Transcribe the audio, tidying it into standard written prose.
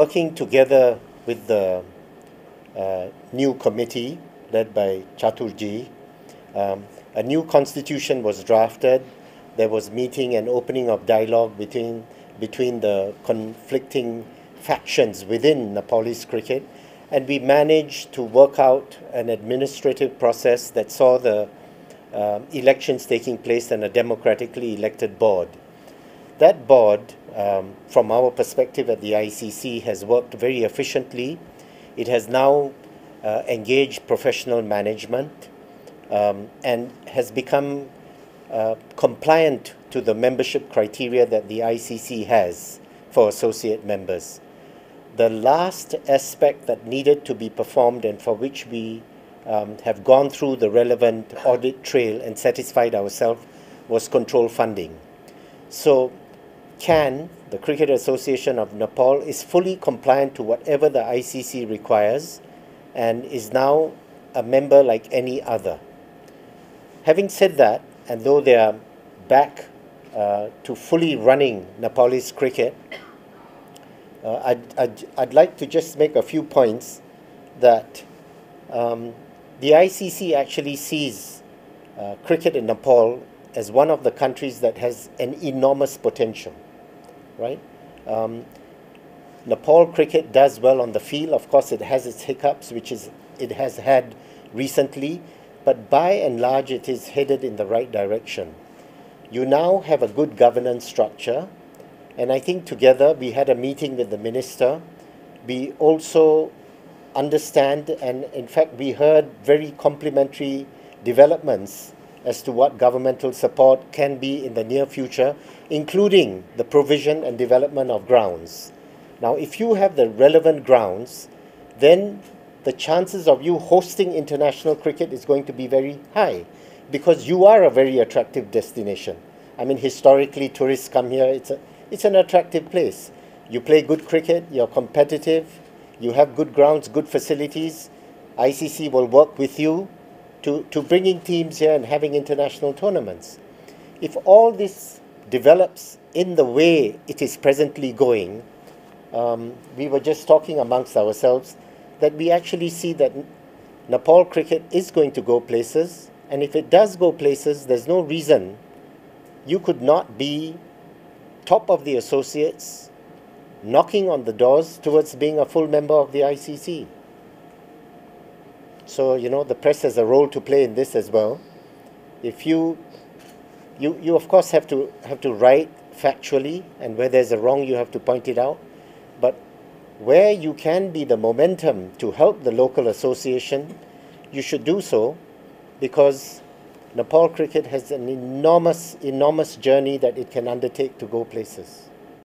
working together with the new committee led by Chaturji, a new constitution was drafted. There was meeting and opening of dialogue between the conflicting factions within Nepalese cricket, and we managed to work out an administrative process that saw the elections taking place and a democratically elected board. That board, from our perspective at the ICC, has worked very efficiently. It has now engaged professional management and has become compliant to the membership criteria that the ICC has for associate members. The last aspect that needed to be performed and for which we have gone through the relevant audit trail and satisfied ourselves was control funding. So CAN, the Cricket Association of Nepal, is fully compliant to whatever the ICC requires and is now a member like any other. Having said that, and though they are back to fully running Nepalese cricket, I'd like to just make a few points that the ICC actually sees cricket in Nepal as one of the countries that has an enormous potential, right? Nepal cricket does well on the field. Of course, it has its hiccups, which it has had recently, but by and large, it is headed in the right direction. You now have a good governance structure, and I think together we had a meeting with the minister. We also understand, and in fact, we heard very complimentary developments as to what governmental support can be in the near future, including the provision and development of grounds. Now, if you have the relevant grounds, then the chances of you hosting international cricket is going to be very high because you are a very attractive destination. I mean, historically, tourists come here. It's an attractive place. You play good cricket, you're competitive, you have good grounds, good facilities. ICC will work with you to bringing teams here and having international tournaments. If all this develops in the way it is presently going, we were just talking amongst ourselves that we actually see that Nepal cricket is going to go places, and if it does go places, there's no reason you could not be top of the associates, knocking on the doors towards being a full member of the ICC. So, you know, the press has a role to play in this as well. If you of course have to write factually, and where there's a wrong, you have to point it out. But where you can be the momentum to help the local association, you should do so, because Nepal cricket has an enormous journey that it can undertake to go places.